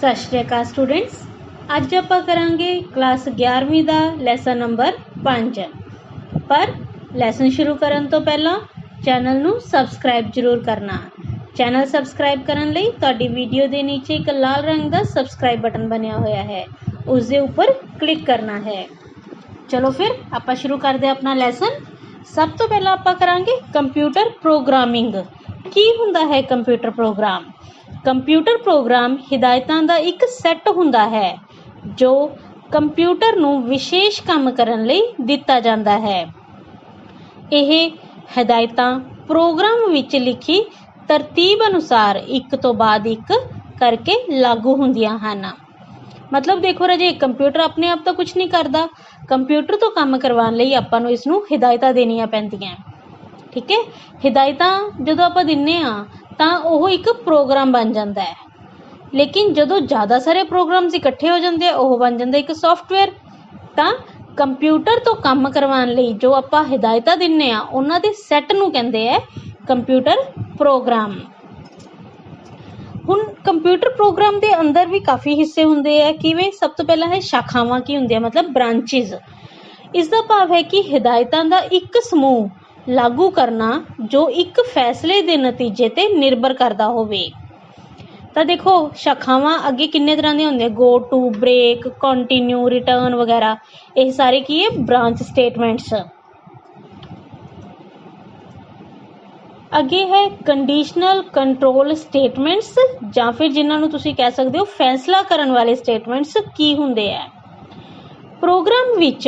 सत श्री अकाल स्टूडेंट्स। अज आप करांगे क्लास 11वीं का लैसन नंबर 5। पर लैसन शुरू करन तो पहला चैनल नू सबसक्राइब जरूर करना। चैनल सबसक्राइब करन लई तुहाडी वीडियो के नीचे एक लाल रंग का सबसक्राइब बटन बनया होया है, उस दे उपर क्लिक करना है। चलो फिर आपां शुरू करदे अपना लैसन। सब तो पहला आपां करांगे कंप्यूटर प्रोग्रामिंग। की हुंदा है कंप्यूटर प्रोग्राम? कंप्यूटर प्रोग्राम हिदायतां दा एक सैट हुंदा है जो कंप्यूटर नूं विशेष काम करन लई दिता जांदा है। यह हिदायतां प्रोग्राम विच लिखी तरतीब अनुसार एक तो बाद एक करके लागू हुंदियां हन। मतलब देखो राजे, कंप्यूटर अपने आप तो कुछ नहीं करता, कंप्यूटर तो काम करवाने लई आपां नूं इसनूं हिदायतां देनियां पैंदियां। ठीक है, हिदायतां जदों आपां दिन्ने आ तां ओह एक प्रोग्राम बन जाता है। लेकिन जदों ज़्यादा सारे प्रोग्राम्स इकट्ठे हो जाते हैं वह बन जाता एक सॉफ्टवेयर। तां कंप्यूटर तो काम करवाने लई जो आपां हिदायतां दिन्ने आ उन्हां दे सैट नूं कहंदे आ कंप्यूटर प्रोग्राम। हुण कंप्यूटर प्रोग्राम के अंदर भी काफ़ी हिस्से होंगे है। किवें? सब तो पहला है शाखावां की होंदियां, मतलब ब्रांचिज। इसका भाव है कि हिदायतां दा एक समूह लागू करना जो एक फैसले के नतीजे ते निर्भर करता होवे। तो देखो शाखावां अगे किन्ने तरह दी होंदियां, go to, break, continue, return वगैरह। ये सारे की है ब्रांच स्टेटमेंट्स। अगे है कंडीशनल कंट्रोल स्टेटमेंट्स, या फिर जिन्होंने तुसी कह सकते हो फैसला करन वाले स्टेटमेंट्स की हुंदे है। प्रोग्राम विच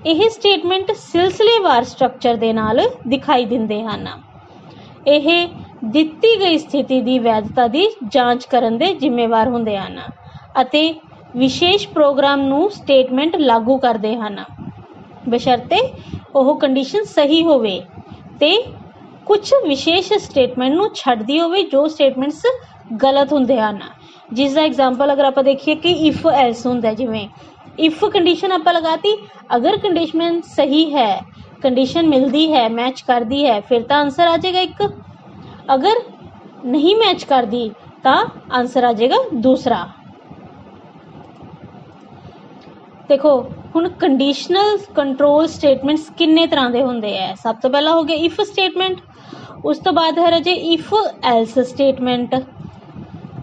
यह स्टेटमेंट सिलसिलेवार स्ट्रक्चर दे नाल दिखाई दिंदे हन। यह दित्ती गई स्थिति की वैधता की जांच करन दे जिम्मेवार हुंदे हन अते विशेष प्रोग्राम नूं स्टेटमेंट लागू करते हैं, बशर्ते वह कंडीशन सही होवे ते कुछ विशेष स्टेटमेंट नूं छड्डदी होवे जो स्टेटमेंट्स गलत हुंदे हन। जिसका एग्जाम्पल अगर आप देखिए कि इफ एल्स हुंदा है, जिवें इफ कंडीशन आप लगाती, अगर कंडीशन सही है, कंडीशन मिलती है, मैच करती है, फिर तो आंसर आ जाएगा एक। अगर नहीं मैच करती तो आंसर आ जाएगा दूसरा। देखो हुण कंडीशनल कंट्रोल स्टेटमेंट्स किन्ने तरह के होंगे है। सब तो पहला हो गया इफ स्टेटमेंट, उस तो बाद है राजे इफ एल्स स्टेटमेंट,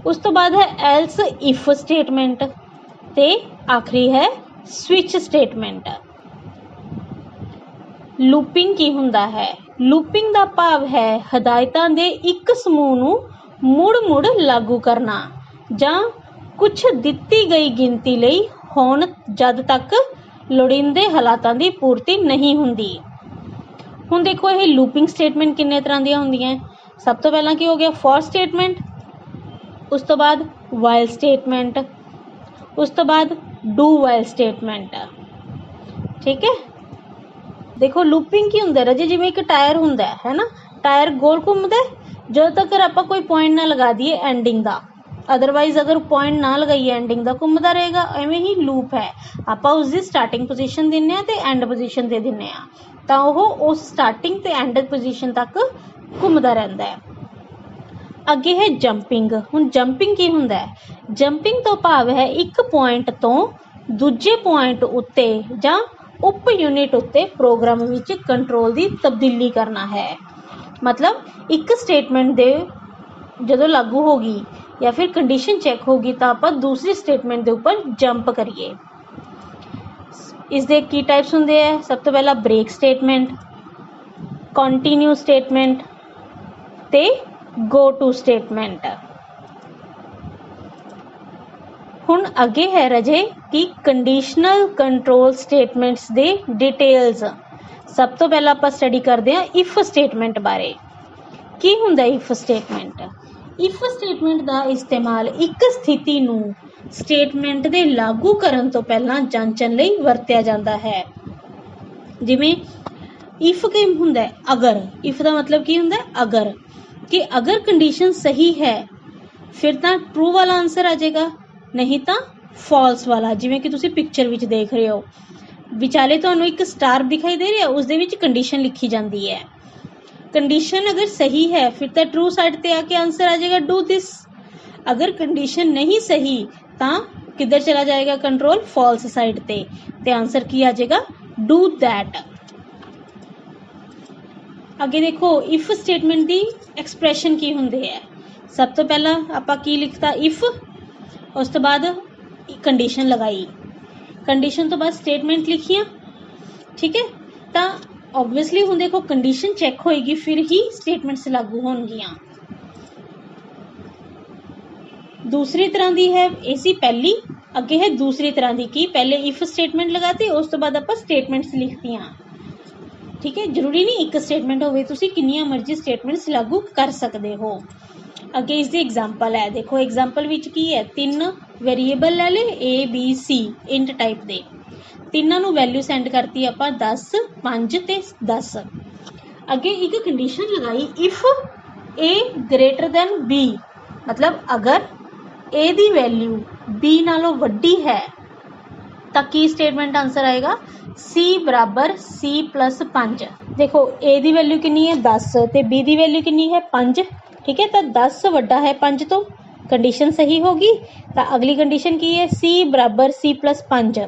उस तो बाद है एल्स इफ स्टेटमेंट ते आखिरी है स्विच स्टेटमेंट। लूपिंग की हुंदा है? लूपिंग का भाव है हिदायतां दे एक समूह नूं मुड़-मुड़ लागू करना जां कुछ दित्ती गई गिनती लई होण जद तक लोड़ींदे हालातां दी पूर्ति नहीं हुंदी। हुण देखो ये लूपिंग स्टेटमेंट किन्ने तरह दी हुंदियां। सब तो पहला की हो गया फॉर स्टेटमेंट, उस तो बाद वाइल स्टेटमेंट, उस तो बाद डू वाइल स्टेटमेंट। ठीक है, देखो लूपिंग की हुंदा राजे, जिवें एक टायर हुंदा है ना, टायर गोल घूमदा है जद तक आपां कोई पॉइंट ना लगा दिए एंडिंग का, अदरवाइज अगर पॉइंट ना लगाइए एंडिंग का घूमता रहेगा। एवें ही लूप है, आपां उसकी स्टार्टिंग पोजीशन दिन्ने आ ते एंड पोजीशन दे दिन्ने आ तां ओह उस स्टार्टिंग ते एंड पोजीशन तक घूमता रहता है। अगे है जंपिंग। हुण जंपिंग की हुंदा है? जंपिंग तो भाव है एक पॉइंट तो दूजे पॉइंट उत्ते जां उप यूनिट उत्ते प्रोग्राम विच कंट्रोल की तब्दीली करना है। मतलब एक स्टेटमेंट दे जदों लागू होगी या फिर कंडीशन चेक होगी तो आप दूसरी स्टेटमेंट के ऊपर जंप करिए। इस दे की टाइप्स होंगे है? सब तो पहला ब्रेक स्टेटमेंट, कंटिन्यू स्टेटमेंट ते गो टू स्टेटमेंट। हुण अगे है रजे कि कंडीशनल कंट्रोल स्टेटमेंट्स दे डिटेल्स। सब तो पहला आप स्टडी करते हैं इफ स्टेटमेंट बारे। की हुंदा इफ स्टेटमेंट? इफ स्टेटमेंट का इस्तेमाल एक स्थिति नूं स्टेटमेंट दे लागू करन तो पहला जांचन लई वरतिया जाता है। जिवें इफ की हुंदा है अगर, इफ का मतलब की हुंदा है अगर, कि अगर कंडीशन सही है फिर तो ट्रू वाला आंसर आ जाएगा, नहीं तो फॉल्स वाला। जिवें कि तुसी पिक्चर विच देख रहे हो, विचाले तुहानूं एक स्टार दिखाई दे रहा है, उस दे विच कंडीशन लिखी जाती है। कंडीशन अगर सही है फिर तो ट्रू साइड ते आके आंसर आ जाएगा डू दिस। अगर कंडीशन नहीं सही ਤਾਂ किधर चला जाएगा कंट्रोल फॉल्स साइड ते आंसर की आ जाएगा डू दैट। अगे देखो इफ स्टेटमेंट दी एक्सप्रैशन की हुंदी है। सब तो पहला आपां की लिखता इफ, उस तो बाद कंडीशन लगाई, कंडीशन तो बाद स्टेटमेंट लिखियां, ठीक है। तो ऑब्वियसली हुण देखो कंडीशन चैक होएगी फिर ही स्टेटमेंट्स लागू होणगियां। दूसरी तरह दी है ऐसी पहली, अगे है दूसरी तरह दी की पहले इफ स्टेटमेंट लगाती उस तो बाद आपां स्टेटमेंट्स लिखतियां, ठीक है। जरूरी नहीं एक स्टेटमेंट होवे, तुसी कितनियां मर्जी स्टेटमेंट्स लागू कर सकते हो। अगे इसकी एग्जाम्पल है, देखो एग्जाम्पल विच की है, 3 वेरीएबल ले ले A B C int type दे, तीनों नू वैल्यू सेंड करती आपां 10 5 ते 10। अगे एक कंडीशन लगाई if A greater than B, मतलब अगर ए दी वैल्यू बी नालों वड्डी है तो की स्टेटमेंट आंसर आएगा सी बराबर सी प्लस 5। देखो ए दी वैल्यू कितनी है 10 ते बी दी वैल्यू कितनी है 5, ठीक है। तो 10 वड्डा है 5 तो कंडीशन सही होगी। तो अगली कंडीशन की है सी बराबर सी प्लस 5,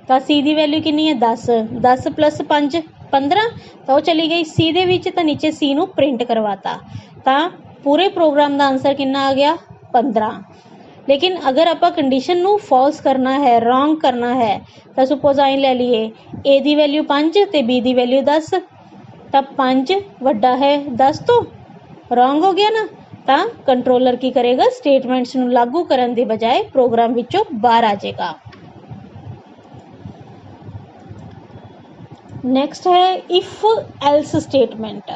तो सी दी वैल्यू कितनी है 10, 10 प्लस 5 15, तो चली गई सी दे विच, तो नीचे सी नू प्रिंट करवाता, तो पूरे प्रोग्राम का आंसर कितना आ गया 15। लेकिन अगर आप कंडीशन नू फॉल्स करना है, रॉन्ग करना है, तो सपोज आई ले लिए ए दी वैल्यू 5 ते बी दी वैल्यू 10, तब 5 वड्डा है 10 तो रॉन्ग हो गया ना। तो कंट्रोलर की करेगा स्टेटमेंट्स नू लागू करन दी बजाय प्रोग्राम विचों बाहर आ जाएगा। नेक्स्ट है if else statement.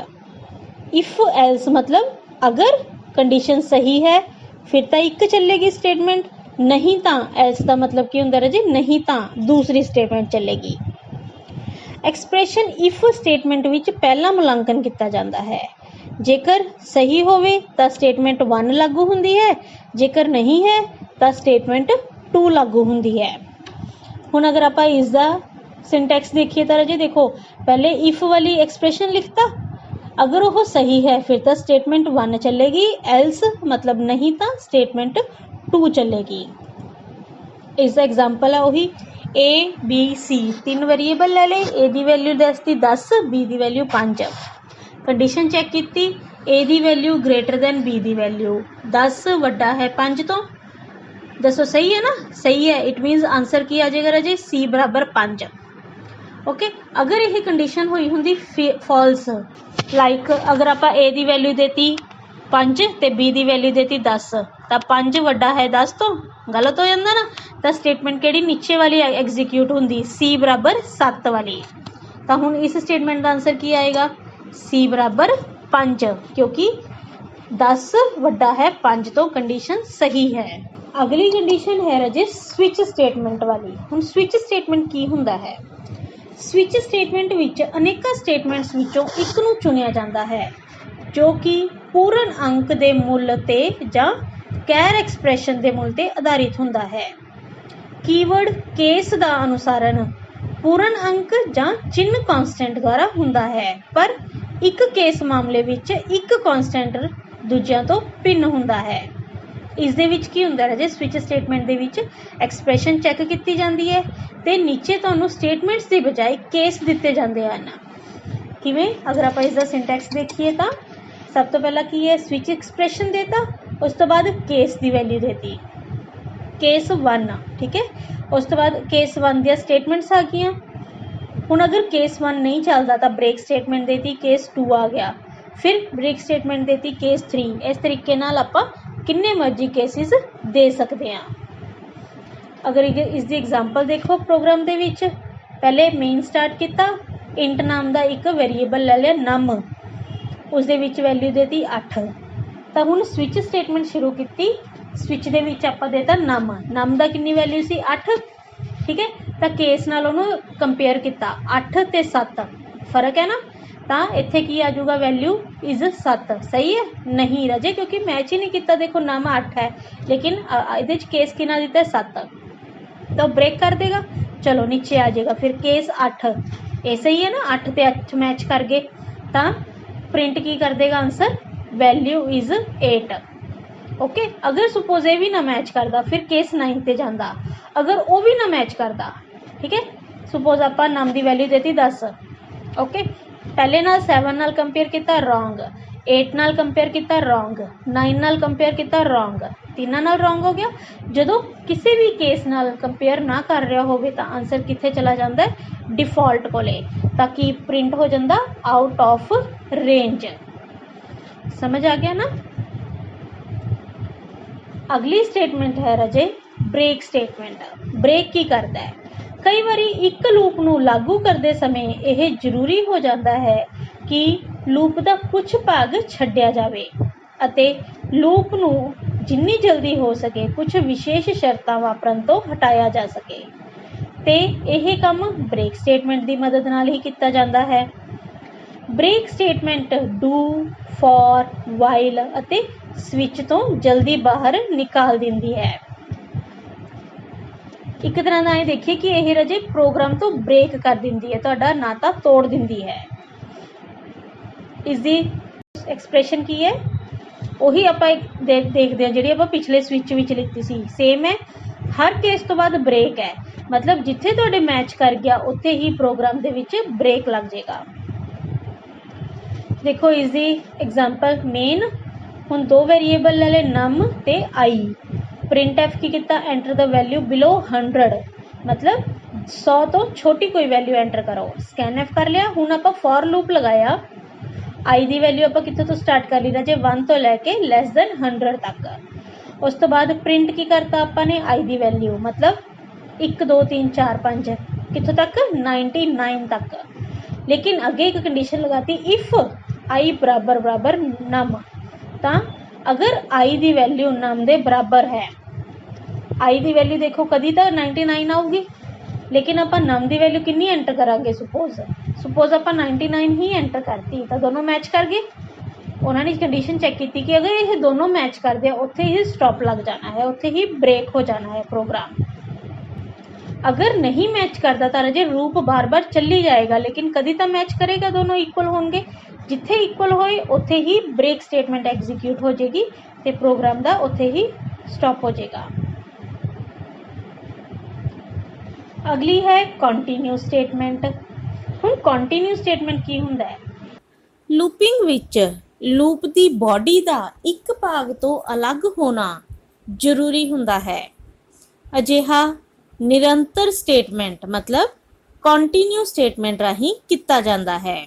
If else मतलब अगर कंडीशन सही है फिर तो एक चलेगी स्टेटमेंट, नहीं तो एल्स का मतलब की हुंदा राजे, नहीं तो दूसरी स्टेटमेंट चलेगी। एक्सप्रैशन इफ स्टेटमेंट विच पहला मुलांकन किया जाता है, जेकर सही होवे तो स्टेटमेंट 1 लागू हुंदी है, जेकर नहीं है तो स्टेटमेंट 2 लागू हुंदी है। हुण अगर आप इसका सिंटैक्स देखिए तो राजे देखो पहले इफ वाली एक्सप्रैशन लिखता, अगर वो सही है फिर तो स्टेटमेंट 1 चलेगी, एल्स मतलब नहीं तो स्टेटमेंट 2 चलेगी। इसका एग्जाम्पल है वही ए बी सी, 3 वेरीएबल ले ले, ए दी वैल्यू दसती 10 बी दी वैल्यू 5, कंडीशन चेक की ए दी वैल्यू ग्रेटर दैन बी दी वैल्यू, 10 वड्डा है 5 तो, दसो सही है ना, सही है, इट मीनस आंसर की आ जाएगा राजे सी बराबर 5। ओके अगर यह कंडीशन हुई होंगी फॉल्स, लाइक अगर आप ए दी वैल्यू देती 5 ते बी दी वैल्यू देती 10, तो 5 वड्डा है 10 तो गलत हो जाता ना। तो स्टेटमेंट केड़ी नीचे वाली एग्जीक्यूट होंगी सी बराबर 7 वाली। तो हुण इस स्टेटमेंट का आंसर की आएगा सी बराबर 5, क्योंकि 10 वड्डा है 5 तो कंडीशन सही है। अगली कंडीशन है राजे स्विच स्टेटमेंट वाली। हुण स्विच स्टेटमेंट की हुंदा है, स्विच स्टेटमेंट विच अनेक स्टेटमेंट्स विचों एक नूं चुनिया जाता है जो कि पूर्ण अंक दे मुल ते जां कैर एक्सप्रैशन दे मुल ते आधारित हुंदा है। कीवर्ड केस दा अनुसारण पूर्ण अंक जां चिन्ह कॉन्स्टेंट द्वारा हुंदा है, पर एक केस मामले विच एक कॉन्स्टेंट दूजियां तो भिन्न हुंदा है। इस दे विच की हुंदा है जे स्विच स्टेटमेंट दे विच एक्सप्रैशन चैक की जाती है ते नीचे तुहानूं स्टेटमेंट्स की बजाय केस दिते जाते हैं। किवें अगर आप इसका सिंटैक्स देखिए तो सब तो पहला की है स्विच एक्सप्रैशन देता, उस तो बाद केस की वैल्यू देती केस 1, ठीक है। उस तो बाद केस 1 दियां स्टेटमेंट्स आ गई। हुण अगर केस 1 नहीं चलता तो ब्रेक स्टेटमेंट देती केस 2 आ गया, फिर ब्रेक स्टेटमेंट देती केस 3। इस तरीके नाल आपां किन्ने मर्जी केसिस दे सकते हैं। अगर इसकी एग्जाम्पल देखो प्रोग्राम दे विच पहले मेन स्टार्ट किया, इंट नाम का एक वेरीएबल ले लिया नम, उस दे विच वैल्यू देती 8। तो हुण स्विच स्टेटमेंट शुरू की, स्विच दे विच आपां देता नम, नम का कितनी वैल्यू सी 8, ठीक है। तो केस नाल उहनूं कंपेयर किया 8 ते 7 फर्क है ना, तो इत्थे की आ जाऊगा वैल्यू इज 7। सही है नहीं राजे, क्योंकि मैच ही नहीं किया। देखो नम 8 है लेकिन ये केस कितना दिता है 7, तो ब्रेक कर देगा, चलो नीचे आ जाएगा फिर केस 8। ये सही है ना, 8 ते 8 मैच कर गए, तो प्रिंट की कर देगा आंसर वैल्यू इज 8। ओके। अगर सुपोज ये भी ना मैच करता फिर केस 9 ते जांदा। अगर वो भी ना मैच करता, ठीक है, सुपोज आपां नम की वैल्यू देती 10, ओके, पहले नाल 7 नाल कंपेयर किया रॉन्ग, 8 नाल कंपेयर किया रॉन्ग, 9 नाल कंपेयर किया रॉन्ग, तीनों नाल रॉन्ग हो गया। जदों किसी भी केस नाल कंपेयर ना कर रहा होवे तां आंसर कित्थे चला जांदा है, डिफॉल्ट कोले, ताकि प्रिंट हो जांदा आउट ऑफ रेंज। समझ आ गया ना। अगली स्टेटमेंट है राजे ब्रेक स्टेटमेंट। ब्रेक की करता है, कई बारी एक लूप नूं लागू करते समय यह जरूरी हो जाता है कि लूप का कुछ भाग छड्डिया जावे अते लूप नूं जिन्नी जल्दी हो सके कुछ विशेष शर्तां वापरन तो हटाया जा सके, ते यह काम ब्रेक स्टेटमेंट की मदद नाल ही किया जाता है। Break statement do, for, while अते स्विच तो जल्दी बाहर निकाल दिंदी है। एक तरह का देखिए कि यह रजे प्रोग्राम तो ब्रेक कर दिंदी है, तुहाडा नाता तोड़ दिंदी है। इसकी एक्सप्रैशन की है, वही आपां देखते हैं जिहड़ी आपां पिछले स्विच विच लिखी सी, सेम है। हर केस तो बाद ब्रेक है, मतलब जिथे तुहाडे मैच कर गया उत्थे ही प्रोग्राम दे विच ब्रेक लग जाएगा। देखो इजी एग्जाम्पल मेन, हुण दो वेरीएबल ले ले नम ते आई, प्रिंट एफ की किता एंटर द वैल्यू बिलो 100, मतलब 100 तो छोटी कोई वैल्यू एंटर करो। स्कैन एफ कर लिया। हुण आपां फॉर लूप लगाया, आई दी वैल्यू आपां कित्थों तो स्टार्ट कर ली राजे 1 तो लैके लैस दैन 100 तक। उस तो बाद प्रिंट की करता आपां ने आई दी वैल्यू, मतलब 1 2 3 4 5 कित्थों तक 99 तक। लेकिन अगे एक कंडीशन लगाती, इफ आई बराबर बराबर नम, तो अगर आई दी वैल्यू नम दे बराबर है, आई दी वैल्यू देखो कदी तो 99 आऊगी, लेकिन आप नम की वैल्यू कितनी एंटर करांगे, सुपोज आप 99 ही एंटर करती तो दोनों मैच कर गए। उन्होंने कंडीशन चेक की कि अगर ये दोनों मैच करते उत्थे ही स्टॉप लग जाना है, उत्थे ही ब्रेक हो जाना है प्रोग्राम। अगर नहीं मैच करता तो रजे लूप बार बार चली जाएगा, लेकिन कभी तो मैच करेगा, दोनों इक्वल होंगे। जिथे इक्वल होए उत्थे ही ब्रेक स्टेटमेंट एग्जीक्यूट हो जाएगी तो प्रोग्राम का उत्थे ही स्टॉप हो जाएगा। अगली है कंटिन्यू स्टेटमेंट। हुण कंटिन्यू स्टेटमेंट की हुंदा है, लूपिंग विच लूप की बॉडी का एक भाग तो अलग होना जरूरी हुंदा है। अजिहा निरंतर स्टेटमेंट मतलब कंटिन्यू स्टेटमेंट राही किया जाता है।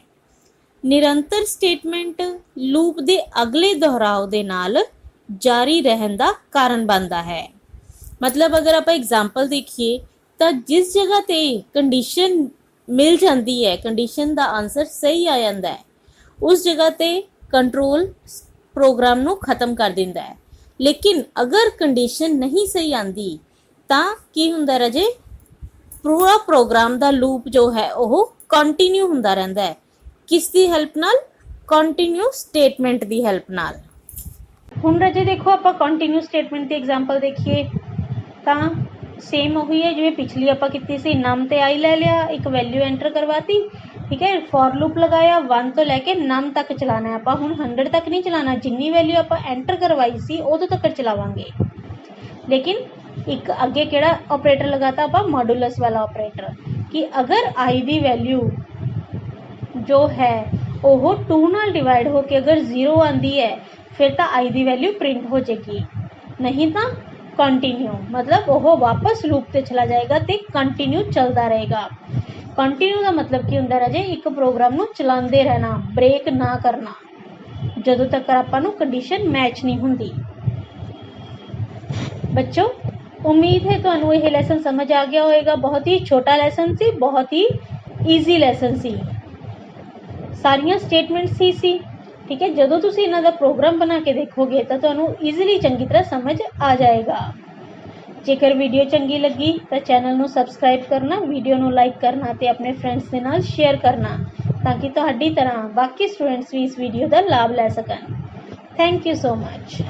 निरंतर स्टेटमेंट लूप के अगले दोहराव दे नाल जारी रहन का कारण बनता है। मतलब अगर आप एग्जाम्पल देखिए तो जिस जगह ते कंडीशन मिल जाती है, कंडीशन का आंसर सही आ जाता है, उस जगह ते कंट्रोल प्रोग्राम नू खत्म कर दिंदा है। लेकिन अगर कंडीशन नहीं सही आती तो की हुंदा रजे, पूरा प्रोग्राम का लूप जो है वह कंटिन्यू हुंदा रहिंदा है। किसकी हेल्प नाल? कंटिन्यू स्टेटमेंट की हेल्प नाल। हुण रजे देखो आप कंटिन्यू स्टेटमेंट की एग्जाम्पल देखिए तो सेम वही है जिवें पिछली आपां कीती सी, नम ते आई ले लिया, एक वैल्यू एंटर करवाती, ठीक है, फॉर लूप लगाया, 1 तो लैके नम तक चलाना है। आपां हुण 100 तक नहीं चलाना, जिन्नी वैल्यू आपां एंटर करवाई सी उदों तक चलावांगे। लेकिन एक अगे किहड़ा ऑपरेटर लगाता आपां, मॉडुलस वाला ऑपरेटर, कि अगर आई दी वैल्यू जो है वह 2 नाल डिवाइड होके अगर 0 आती है फिर तो आई दी वैल्यू प्रिंट हो जाएगी, नहीं तो कंटिन्यू, मतलब वह वापस लूप ते चला जाएगा तो कंटिन्यू चलता रहेगा। कंटिन्यू का मतलब की हुंदा राजे, एक प्रोग्राम नू चलाते रहना, ब्रेक ना करना, जदों तक आपां नू कंडीशन मैच नहीं हुंदी। बच्चों उम्मीद है तुहानू यह लैसन समझ आ गया होगा। बहुत ही छोटा लैसन सी, बहुत ही ईजी लैसन सी, सारियां स्टेटमेंट्स ही सी, ठीक है। जदों तुसीं इन्हां दा प्रोग्राम बना के देखोगे तो तुहानू ईजिली चंगी तरह समझ आ जाएगा। जेकर वीडियो चंगी लगी तो चैनल नू सबसक्राइब करना, वीडियो नू लाइक करना ते अपने फ्रेंड्स के नाल शेयर करना, ताकि तुहाडी तरह बाकी स्टूडेंट्स भी इस वीडियो का लाभ लै सकन। Thank you so much.